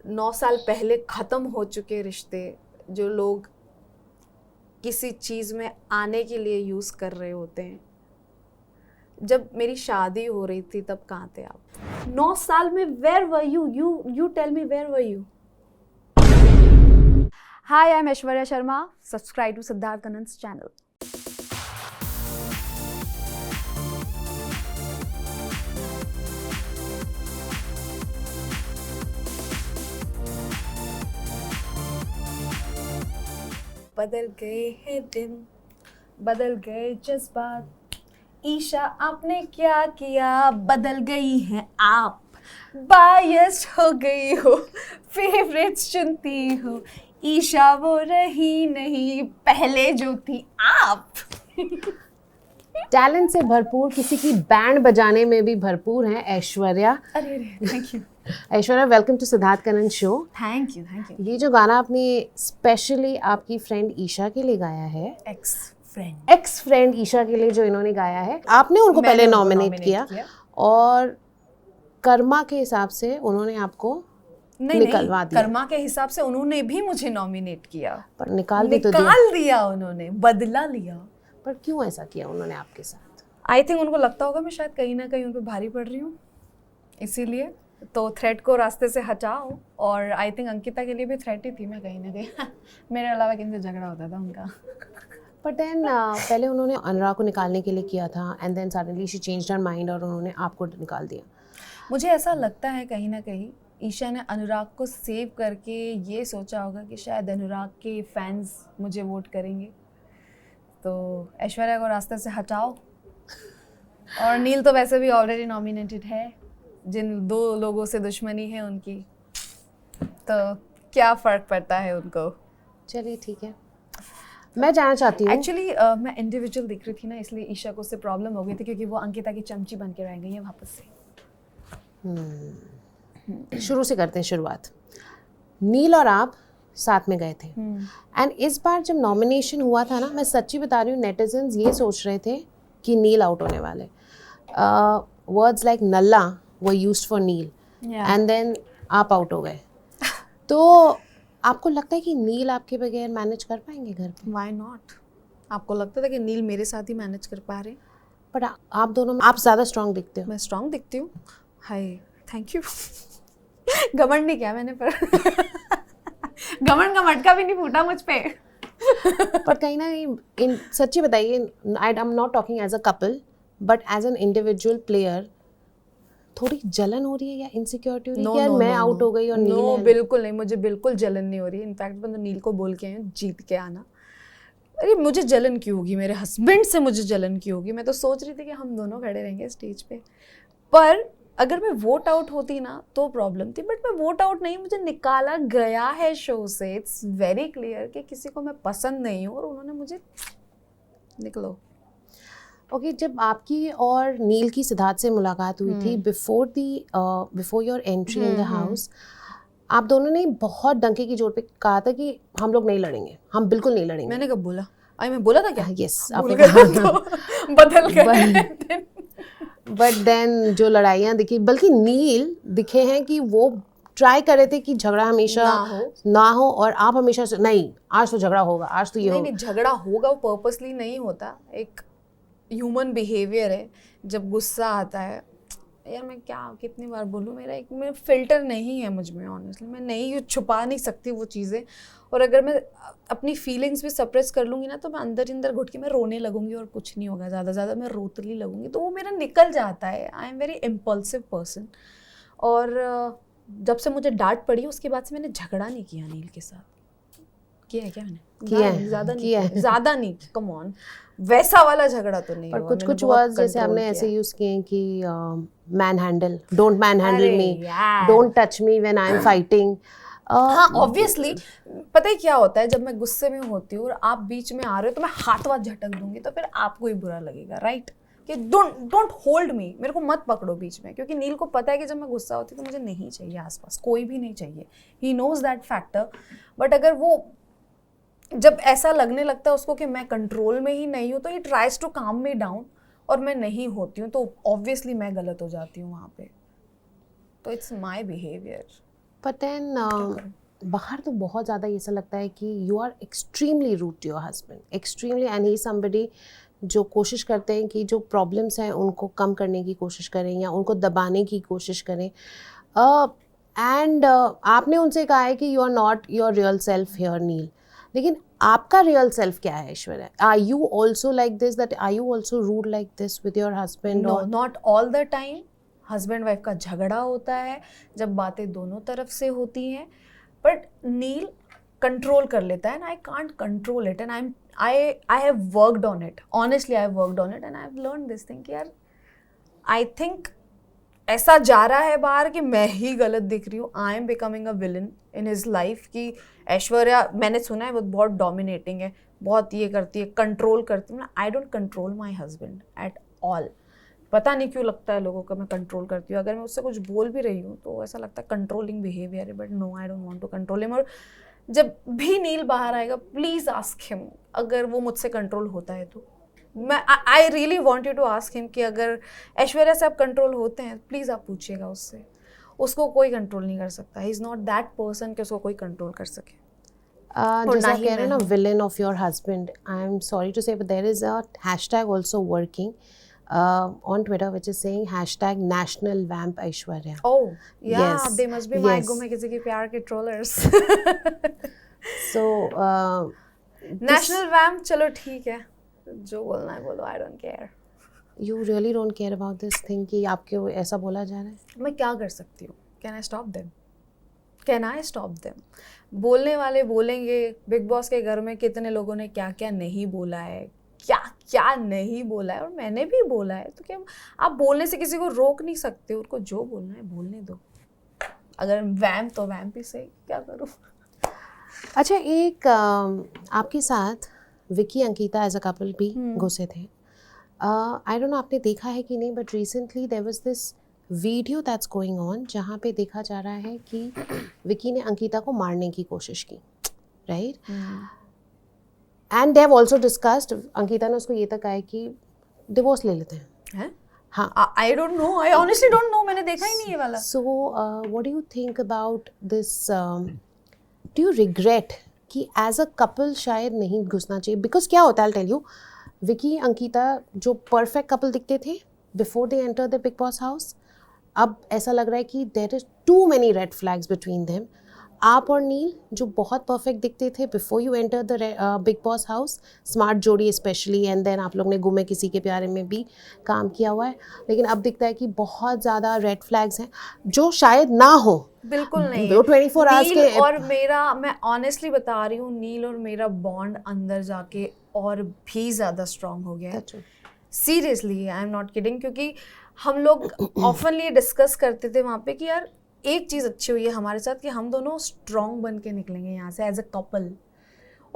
9 साल पहले ख़त्म हो चुके रिश्ते जो लोग किसी चीज़ में आने के लिए यूज़ कर रहे होते हैं, जब मेरी शादी हो रही थी तब कहाँ थे आप? 9 साल में where were you? You tell me, where were you? Hi, I am Aishwarya Sharma. Subscribe to Siddharth Kannan's channel. बदल गए हैं दिन, बदल गए जज्बात. ईशा आपने क्या किया, बदल गई हैं आप. बायस्ड हो गई हो, फेवरेट्स चुनती हो. ईशा वो रही नहीं पहले जो थी आप. टैलेंट से भरपूर, किसी की बैंड बजाने में भी भरपूर हैं ऐश्वर्या. अरे thank you. Aishwarya, welcome to Siddharth Kannan show. Thank you. ये जो गाना आपने स्पेशली आपकी फ्रेंड ईशा के लिए गाया है, एक्स फ्रेंड ईशा के लिए जो इन्होंने गाया है, आपने उनको पहले नॉमिनेट किया और कर्मा के हिसाब से उन्होंने आपको निकलवा दिया. कर्मा के हिसाब से उन्होंने भी मुझे नॉमिनेट किया, पर निकाल दिया उन्होंने, बदला लिया. पर क्यों ऐसा किया उन्होंने आपके साथ? आई थिंक उनको लगता होगा मैं शायद कहीं ना कहीं उन पर भारी पड़ रही हूँ, इसीलिए तो थ्रेट को रास्ते से हटाओ. और आई थिंक अंकिता के लिए भी थ्रेट ही थी मैं कहीं ना कहीं. मेरे अलावा किनसे झगड़ा होता था उनका. बट देन पहले उन्होंने अनुराग को निकालने के लिए किया था and then suddenly she changed her mind और उन्होंने आपको निकाल दिया. मुझे ऐसा लगता है कहीं ना कहीं ईशा ने अनुराग को सेव करके ये सोचा होगा कि शायद अनुराग के फैंस मुझे वोट करेंगे, तो ऐश्वर्या को रास्ते से हटाओ. और नील तो वैसे भी ऑलरेडी नॉमिनेटेड है, जिन 2 लोगों से दुश्मनी है उनकी, तो क्या फ़र्क पड़ता है उनको. चलिए ठीक है, मैं जानना चाहती हूँ. एक्चुअली मैं इंडिविजुअल दिख रही थी ना, इसलिए ईशा को उससे प्रॉब्लम हो गई थी क्योंकि वो अंकिता की चमची बन के रह गई है वापस से. शुरू से करते हैं शुरुआत. नील और आप साथ में गए थे एंड इस बार जब नॉमिनेशन हुआ था ना, मैं सच्ची बता रही हूँ, नेटिजन्स ये सोच रहे थे कि नील आउट होने वाले. वर्ड्स लाइक नल्ला were used for Neel and then आप आउट हो गए. तो आपको लगता है कि नील आपके बगैर मैनेज कर पाएंगे घर पे? Why not? आपको लगता था कि नील मेरे साथ ही मैनेज कर पा रहे हैं? बट आप दोनों, आप ज़्यादा स्ट्रांग दिखते हो. मैं स्ट्रांग दिखती हूँ? हाय, थैंक यू. घमंड नहीं किया मैंने, पर घमंड का मटका भी नहीं फूटा मुझ पे. पर कहीं ना कहीं सच्ची बताइए, I am not talking as a couple but as an individual player, थोड़ी जलन हो रही है या इनसिक्योरिटी हो रही है कि यार मैं आउट हो गई और नील है? बिल्कुल नहीं, मुझे बिल्कुल जलन नहीं हो रही है. इनफैक्ट मैं तो नील को बोल के आई हूँ जीत के आना. अरे मुझे जलन क्यों होगी, मेरे हस्बैंड से मुझे जलन क्यों होगी? मैं तो सोच रही थी कि हम दोनों खड़े रहेंगे स्टेज पे. पर अगर मैं वोट आउट होती ना तो प्रॉब्लम थी, बट मैं वोट आउट नहीं, मुझे निकाला गया है शो से. इट्स वेरी क्लियर कि किसी को मैं पसंद नहीं हूँ और उन्होंने मुझे निकलो. ओके, जब आपकी और नील की सिद्धार्थ से मुलाकात हुई थी before your entry in the house, आप दोनों ने बहुत डंके की जोर पे कहा था कि हम लोग नहीं लड़ेंगे, हम बिल्कुल नहीं लड़ेंगे. मैंने कब बोला? मैं बोला था क्या? यस, आपने कहा तो बदल गए. बट देन जो लड़ाइयाँ दिखी, बल्कि नील दिखे हैं कि वो ट्राई कर रहे थे कि झगड़ा हमेशा ना हो और आप हमेशा से नहीं, आज तो झगड़ा होगा, आज तो ये होगा. नहीं, झगड़ा होगा, वो पर्पसली नहीं होता. एक ह्यूमन बिहेवियर है. जब गुस्सा आता है, यार मैं क्या कितनी बार बोलूँ, मेरा फिल्टर नहीं है मुझ में. ऑनेस्टली मैं नहीं, छुपा नहीं सकती वो चीज़ें. और अगर मैं अपनी फीलिंग्स भी सप्रेस कर लूँगी ना, तो मैं अंदर घुट के मैं रोने लगूंगी और कुछ नहीं होगा. ज़्यादा मैं रोतली लगूंगी, तो वो मेरा निकल जाता है. I am very impulsive person. और जब से मुझे डांट पड़ी उसके बाद से मैंने झगड़ा नहीं किया नील के साथ. किया है क्या मैंने? ज़्यादा नहीं, कम ऑन, वैसा वाला झगड़ा तो नहीं. पर कुछ वर्ड्स जैसे आपने ऐसे यूज किए कि man handle, don't man handle me, don't touch me when I am fighting. हाँ, ऑब्वियसली पता है क्या होता है, जब मैं गुस्से में होती हूँ और आप बीच में आ रहे हो तो मैं हाथ झटक दूंगी, तो फिर आपको ही बुरा लगेगा, राइट? कि डोंट होल्ड मी, मेरे को मत पकड़ो बीच में. क्योंकि नील को पता है कि जब मैं गुस्सा होती हूँ तो मुझे नहीं चाहिए आसपास, कोई भी नहीं चाहिए. He knows that factor. But अगर वो जब ऐसा लगने लगता है उसको कि मैं कंट्रोल में ही नहीं हूँ, तो ही ट्राइज टू काम मी डाउन, और मैं नहीं होती हूँ, तो ऑब्वियसली मैं गलत हो जाती हूँ वहाँ पे. तो it's my behaviour. But then बाहर तो बहुत ज़्यादा ऐसा लगता है कि you are extremely rude to your husband, extremely, and he somebody जो कोशिश करते हैं कि जो प्रॉब्लम्स हैं उनको कम करने की कोशिश करें या उनको दबाने की कोशिश करें। एंड आपने उनसे कहा है कि you are not your real self here Neel, लेकिन आपका रियल सेल्फ क्या है Aishwarya? Are you also like this, that are you also rude like this with your husband? No, not all the time. Husband wife का झगड़ा होता है जब बातें दोनों तरफ से होती हैं, बट नील कंट्रोल कर लेता है, and I can't control it, and I have worked on it. Honestly, I have worked on it and I have learned this thing कि यार I think ऐसा जा रहा है बाहर कि मैं ही गलत दिख रही हूँ. I am becoming a villain in his life कि ऐश्वर्या, मैंने सुना है वो बहुत डोमिनेटिंग है, बहुत ये करती है, कंट्रोल करती है. I don't control my husband at all. पता नहीं क्यों लगता है लोगों को मैं कंट्रोल करती हूँ. अगर मैं उससे कुछ बोल भी रही हूँ तो ऐसा लगता है कंट्रोलिंग बिहेवियर है, but no, I don't want to control him. और जब भी नील बाहर आएगा, प्लीज आस्क हिम अगर वो मुझसे कंट्रोल होता है तो. मैं I really want you to ask him कि अगर ऐश्वर्या से आप कंट्रोल होते हैं, प्लीज आप पूछिएगा उससे. उसको कोई कंट्रोल नहीं कर सकता. He is not that person कि उसको कोई कंट्रोल कर सके. जैसा कह रहे हैं ना, villain of your husband, I am sorry to say, but there is a hashtag also working on Twitter which is saying hashtag national vamp Aishwarya. Oh yeah, yes. they must be my गुमे किसी के प्यार के trollers. So national vamp, चलो ठीक है, जो बोलना है बोलो, I don't care. You really don't care about this thing कि आपके ऐसा बोला जा रहा है? मैं क्या कर सकती हूँ? Can I stop them? Can I stop them? बोलने वाले बोलेंगे. बिग बॉस के घर में कितने लोगों ने क्या क्या नहीं बोला है, क्या क्या नहीं बोला है, और मैंने भी बोला है. तो क्या आप बोलने से किसी को रोक नहीं सकते? उनको जो बोलना है बोलने दो. अगर वैम्प तो वैम्प ही सही, क्या करूँ. अच्छा, एक आपके साथ Vicky Ankita as a couple भी घुसे थे. आई डोंट नो आपने देखा है कि नहीं, but recently there was this video that's going on जहाँ पे देखा जा रहा है कि विकी ने अंकिता को मारने की कोशिश की, right? And they have also discussed, Ankita ने उसको ये तक कहा है कि डिवोर्स ले लेते हैं. हाँ, I don't know, I honestly don't know, मैंने देखा ही नहीं ये वाला. So what do you think about this? Do you regret कि एज अ कपल शायद नहीं घुसना चाहिए? बिकॉज क्या होता है, I tell you, Vicky Ankita जो परफेक्ट कपल दिखते थे before they enter the Bigg Boss house, अब ऐसा लग रहा है कि there is too many red flags between them. आप और नील जो बहुत परफेक्ट दिखते थे before you enter the Bigg Boss house, smart जोड़ी स्पेशली, एंड देन आप लोग ने गुमे किसी के प्यारे में भी काम किया हुआ है, लेकिन अब दिखता है कि बहुत ज़्यादा रेड फ्लैग्स हैं जो शायद ना हो. बिल्कुल नहीं. वो 24 आवर्स के. और मेरा, मैं ऑनेस्टली बता रही हूँ, नील और मेरा बॉन्ड अंदर जाके और भी ज़्यादा स्ट्रॉन्ग हो गया है. Seriously, I am not kidding. क्योंकि हम लोग ऑफनली डिस्कस करते थे वहाँ पे कि यार एक चीज़ अच्छी हुई है हमारे साथ कि हम दोनों स्ट्रॉन्ग बन के निकलेंगे यहाँ से एज अ कपल,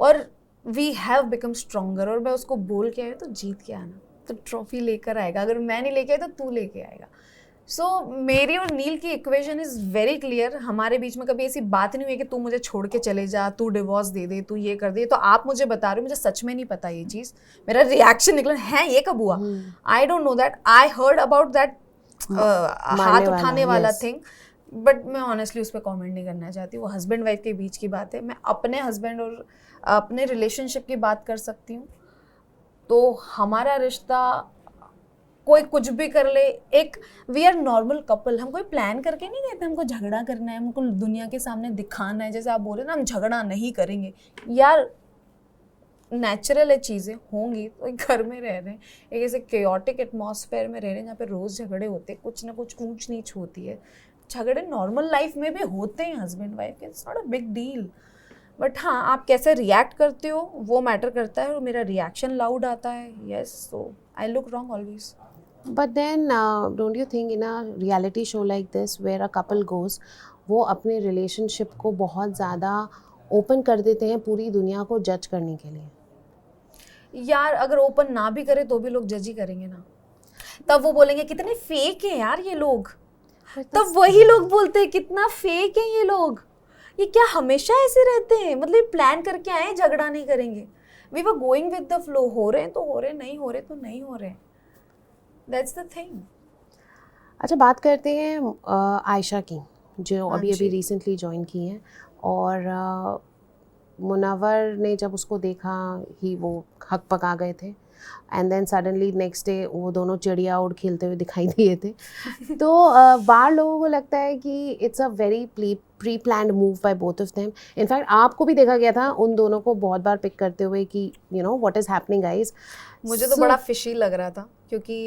और वी हैव बिकम स्ट्रॉन्गर. और मैं उसको बोल के आई तो जीत के आना, तो ट्रॉफी लेकर आएगा. अगर मैं नहीं लेके आई तो तू लेके आएगा. सो मेरी और नील की इक्वेशन इज़ वेरी क्लियर. हमारे बीच में कभी ऐसी बात नहीं हुई कि तू मुझे छोड़ के चले जा, तू डिवोर्स दे दे, तू ये कर दे. तो आप मुझे बता रहे हो, मुझे सच में नहीं पता ये चीज़. मेरा रिएक्शन निकला है ये कब हुआ, आई don't know that. I heard about that हाथ उठाने वाला थिंग, बट मैं ऑनेस्टली उस पर कॉमेंट नहीं करना चाहती. वो हस्बैंड वाइफ के बीच की बात है. मैं अपने हस्बैंड और अपने रिलेशनशिप की बात कर सकती हूँ. तो हमारा रिश्ता कोई कुछ भी कर ले, एक वी आर नॉर्मल कपल. हम कोई प्लान करके नहीं गए थे हमको झगड़ा करना है, हमको दुनिया के सामने दिखाना है. जैसे आप बोल रहे ना हम झगड़ा नहीं करेंगे, यार नेचुरल है, चीज़ें होंगी. तो एक घर में रह रहे हैं, एक ऐसे केओटिक एटमॉस्फेयर में रह रहे हैं जहाँ पे रोज़ झगड़े होते हैं, कुछ ना कुछ ऊंच नीच होती है. झगड़े नॉर्मल लाइफ में भी होते हैं हस्बैंड वाइफ के, it's not a big deal. But हाँ, आप कैसे रिएक्ट करते हो वो मैटर करता है. और मेरा रिएक्शन लाउड आता है, yes, so I look wrong always. But then don't you think in a reality show like this where a couple goes, वो अपने रिलेशनशिप को बहुत ज़्यादा ओपन कर देते हैं पूरी दुनिया को जज करने के लिए? यार अगर ओपन ना भी करे तो भी लोग जज ही करेंगे ना. तब वो बोलेंगे कितने फेक हैं यार ये लोग. तब वही लोग बोलते हैं कितना फेक है ये लोग. ये क्या हमेशा ऐसे रहते हैं? मतलब प्लान करके आए, झगड़ा नहीं करेंगे. We were going with the flow. हो रहे हैं तो हो रहे, नहीं हो रहे तो नहीं हो रहे. That's the thing. अच्छा, बात करते हैं आयशा की, जो अभी अभी रिसेंटली ज्वाइन की हैं, और मुनव्वर ने जब उसको देखा ही वो हक पका गए थे, and then suddenly next day वो दोनों चिड़िया उड़ खेलते हुए दिखाई दिए थे। तो बाहर लोगों को लगता है कि it's a very pre planned move by both of them. In fact आपको भी देखा गया था उन दोनों को बहुत बार पिक करते हुए कि you know what is happening guys. मुझे तो बड़ा फिशी लग रहा था क्योंकि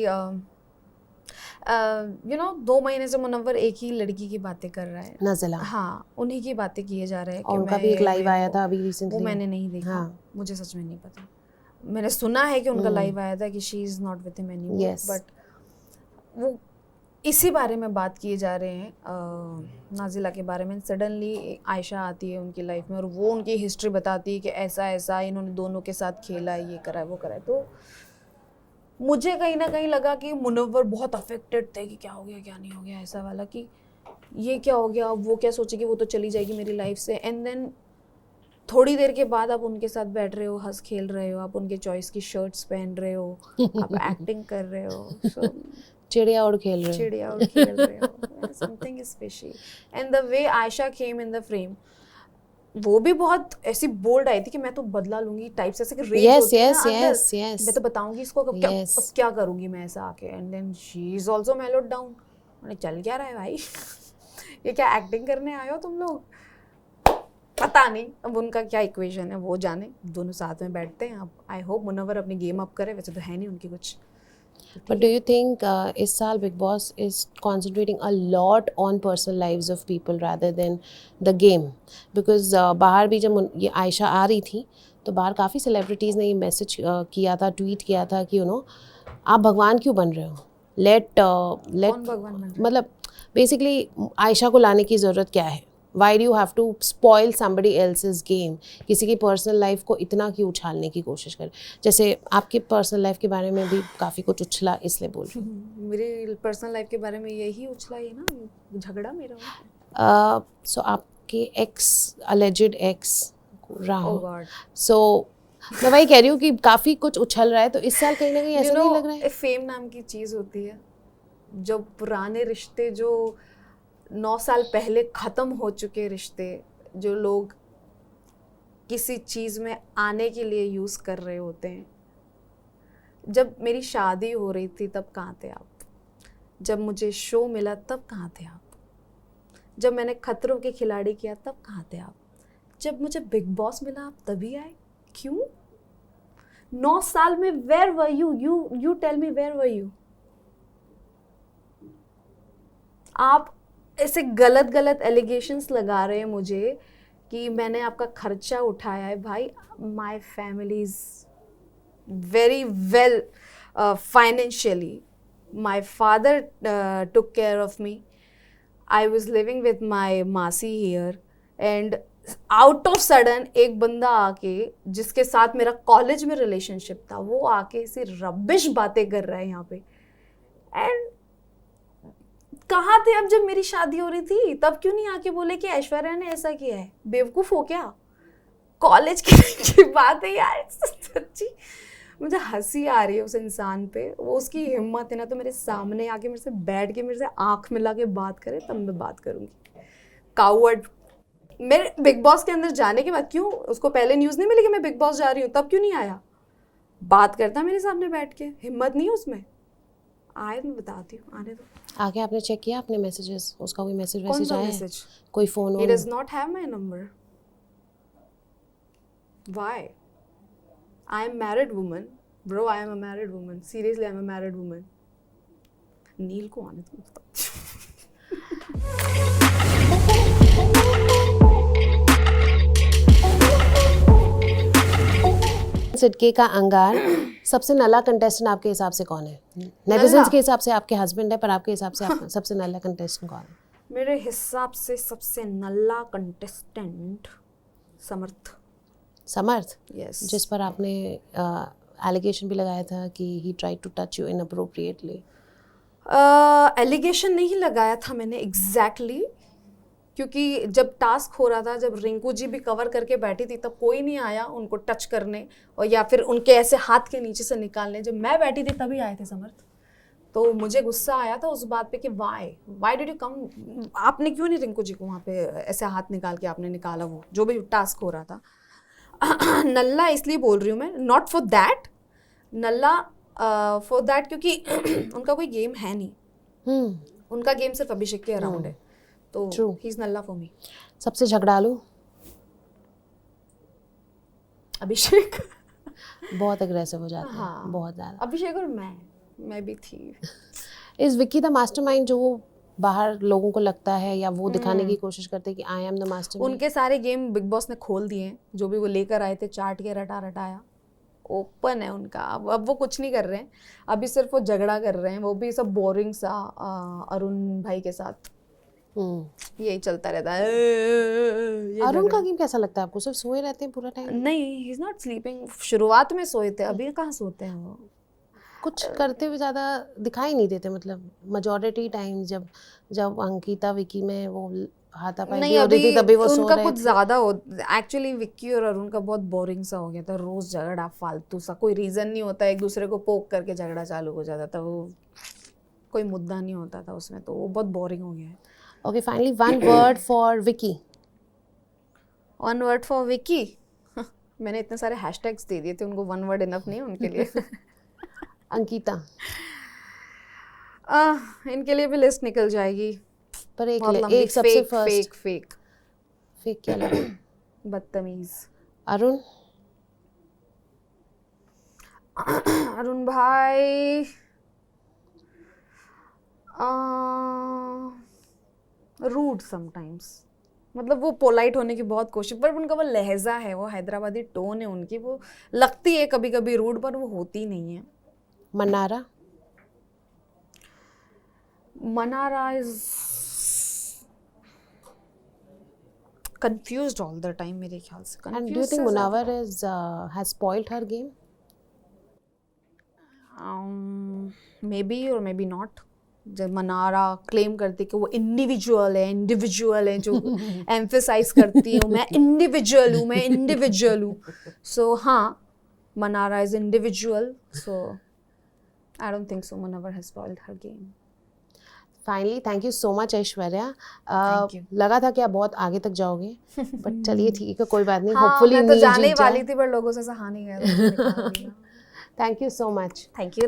यू नो 2 महीने से मुनव्वर एक ही लड़की की बातें कर रहा है, नज़ला। हाँ, उन्हीं की बातें किए जा रहे हैं। और उनका भी एक लाइव आया था अभी रिसेंटली, वो मैंने नहीं देखा। हाँ। मुझे सच में नहीं पता। मैंने सुना है कि उनका लाइव आया था कि she is not with him anymore, but वो इसी बारे में बात किए जा रहे हैं, नाजिला के बारे में। सडनली आयशा आती है उनकी लाइफ में और वो उनकी हिस्ट्री बताती है कि ऐसा ऐसा इन्होंने दोनों के साथ खेला है, ये करा है, वो करा है। तो मुझे कहीं ना कहीं लगा कि मुनव्वर बहुत अफेक्टेड थे कि क्या हो गया क्या नहीं हो गया, ऐसा वाला कि ये क्या हो गया, वो क्या सोचेगी, वो तो चली जाएगी मेरी लाइफ से। एंड देन थोड़ी देर के बाद आप उनके साथ बैठ रहे हो, हंस खेल रहे हो, आप उनके चॉइस की शर्ट्स पहन रहे हो, आप एक्टिंग कर रहे हो, चिड़िया उड़ खेल रहे हो। Something is fishy. And the way Ayesha came in the frame, वो भी बहुत ऐसी बोल्ड आई थी कि मैं तो बदला लूंगी टाइप से, रेज होती है ना अंदर, मैं तो बताऊंगी इसको अब क्या करूंगी मैं ऐसा आके। And then she is also mellowed down. मैंने चल क्या रहा है भाई ये क्या एक्टिंग करने आए हो तुम लोग? पता नहीं अब उनका क्या इक्वेशन है, वो जाने। दोनों साथ में बैठते हैं। अब आई होप मुनव्वर अपनी गेम अप करे, वैसे तो है नहीं उनकी कुछ। But do you think इस साल Big Boss is concentrating a lot on personal lives of people rather than the game? Because बाहर भी जब ये आयशा आ रही थी तो बाहर काफ़ी सेलिब्रिटीज़ ने ये मैसेज किया था, ट्वीट किया था कि यू नो आप भगवान क्यों बन रहे हो, लेट मतलब बेसिकली आयशा को लाने की ज़रूरत क्या है, why do you have to spoil somebody else's game, किसी की पर्सनल लाइफ को इतना क्यों उछालने की कोशिश करें। जैसे आपकी पर्सनल लाइफ के बारे में भी काफ़ी कुछ उछला, इसलिए बोल रही हूँ। मेरी पर्सनल लाइफ के बारे में यही उछला है ना, झगड़ा मेरा। सो आपके एक्स, अलेजिड एक्स राहुल, सो मैं वही कह रही हूँ कि काफ़ी कुछ उछल रहा है, तो इस साल कहीं ना कहीं ऐसा नहीं लग रहा है? फेम नाम की चीज़ होती है, जो पुराने रिश्ते, जो 9 साल पहले ख़त्म हो चुके रिश्ते, जो लोग किसी चीज़ में आने के लिए यूज़ कर रहे होते हैं। जब मेरी शादी हो रही थी तब कहाँ थे आप? जब मुझे शो मिला तब कहाँ थे आप? जब मैंने खतरों के खिलाड़ी किया तब कहाँ थे आप? जब मुझे बिग बॉस मिला आप तभी आए, क्यों? 9 साल में where were you? You tell me, where were you? आप ऐसे गलत एलिगेशंस लगा रहे हैं मुझे कि मैंने आपका खर्चा उठाया है। भाई, my family is very well financially. My father took care of me. I was living with my मासी here, and out of sudden एक बंदा आके, जिसके साथ मेरा कॉलेज में रिलेशनशिप था, वो आके ऐसी रबिश बातें कर रहा है यहाँ पे। एंड कहाँ थे अब जब मेरी शादी हो रही थी? तब क्यों नहीं आके बोले कि ऐश्वर्या ने ऐसा किया है? बेवकूफ हो क्या? कॉलेज की बात है यार, सच्ची मुझे हंसी आ रही है उस इंसान पे। वो उसकी हिम्मत है ना, तो मेरे सामने आके मेरे से बैठ के मेरे से आंख मिला के बात करे तब मैं बात करूंगी। कावर्ड। मेरे बिग बॉस के अंदर जाने के बाद क्यों उसको पहले न्यूज़ नहीं मिली कि मैं बिग बॉस जा रही हूँ? तब क्यों नहीं आया? बात करता मेरे सामने बैठ के, हिम्मत नहीं है उसमें। आए, मैं बताती हूँ, आने दो। आगे आपने चेक किया अपने मैसेजेस? उसका कोई मैसेज आया है? कोई phone? He does not have my number. Why? I am married woman. Bro, I am a married woman. Seriously, I am a married woman. नील को आने दो। सिडके का अंगार सबसे नल्ला कंटेस्टेंट आपके हिसाब से कौन है? नेटिजन्स के हिसाब से आपके हस्बैंड है, पर आपके हिसाब से सबसे नल्ला कंटेस्टेंट कौन है? मेरे हिसाब से सबसे नल्ला कंटेस्टेंट समर्थ। यस। जिस पर आपने एलिगेशन भी लगाया था कि he tried to touch you inappropriately. Allegation नहीं लगाया था मैंने एग्जैक्टली, क्योंकि जब टास्क हो रहा था, जब रिंकू जी भी कवर करके बैठी थी, तब कोई नहीं आया उनको टच करने और या फिर उनके ऐसे हाथ के नीचे से निकालने। जब मैं बैठी थी तभी आए थे समर्थ। तो मुझे गुस्सा आया था उस बात पे कि वाई डिड यू कम, आपने क्यों नहीं रिंकू जी को वहाँ पे ऐसे हाथ निकाल के आपने निकाला, वो जो भी टास्क हो रहा था। नल्ला इसलिए बोल रही हूँ मैं, नॉट फॉर दैट, नल्ला फॉर दैट क्योंकि उनका कोई गेम है नहीं, उनका गेम सिर्फ अभिषेक के अराउंड है, तो he is Nalla for me. सबसे झगड़ालू? अभिषेक बहुत अग्रेसिव हो जाता है। हाँ, बहुत ज़्यादा। अभिषेक और मैं भी थी। इज विक्की द मास्टरमाइंड जो बाहर लोगों को लगता है, या वो दिखाने की कोशिश करते हैं कि आई एम द मास्टरमाइंड? उनके सारे गेम बिग बॉस ने खोल दिए हैं, जो भी वो लेकर आए थे चाट के रटाया, ओपन है उनका। अब वो कुछ नहीं कर रहे हैं, अभी सिर्फ वो झगड़ा कर रहे हैं, वो भी सब बोरिंग सा अरुण भाई के साथ यही चलता रहता है। अरुण का गेम कैसा लगता है आपको? सिर्फ सोए रहते हैं पूरा टाइम? नहीं, ही इज नॉट स्लीपिंग। शुरुआत में सोए थे, अभी कहाँ सोते हैं वो। कुछ करते हुए ज़्यादा दिखाई नहीं देते, मतलब मेजॉरिटी टाइम जब अंकिता विकी में वो हाथापाई भी हो रही थी तभी वो सो उनका रहे कुछ थे। ज्यादा हो। एक्चुअली विक्की और अरुण का बहुत बोरिंग सा हो गया था, रोज झगड़ा फालतू सा, कोई रीजन नहीं होता, एक दूसरे को पोक करके झगड़ा चालू हो जाता था, वो कोई मुद्दा नहीं होता था उसमें, तो वो बहुत बोरिंग हो गया है। Okay, finally one word for Vicky. One word for Vicky? मैंने इतने सारे हैशटैग्स दे दिए थे उनको, वन वर्ड इनफ नहीं है उनके लिए। अंकिता? इनके लिए भी लिस्ट निकल जाएगी, पर एक सबसे फर्स्ट। फेक क्या लगा? बदतमीज। अरुण भाई रूड समटाइम्स, मतलब वो पोलाइट होने की बहुत कोशिश, पर उनका वो लहजा है, वो हैदराबादी टोन है उनकी, वो लगती है कभी कभी रूड, पर वो होती नहीं है। Mannara is confused all the time मेरे ख्याल से। And do you think Munawar has spoiled her game? Maybe or maybe not। जब मनारा क्लेम करती कि वो इंडिविजुअल है, जो एम्फेसाइज करती है मैं इंडिविजुअल हूँ, सो हाँ, Mannara is individual, so I don't think so Munawar has spoiled her game। Finally thank you so much Aishwarya. Thank you। लगा था कि आप बहुत आगे तक जाओगे, बट चलिए ठीक है, कोई बात नहीं। हाँ, होपफुली मैं तो जाने ही वाली थी, पर लोगों से सहा नहीं गया। Thank you so much. Thank you.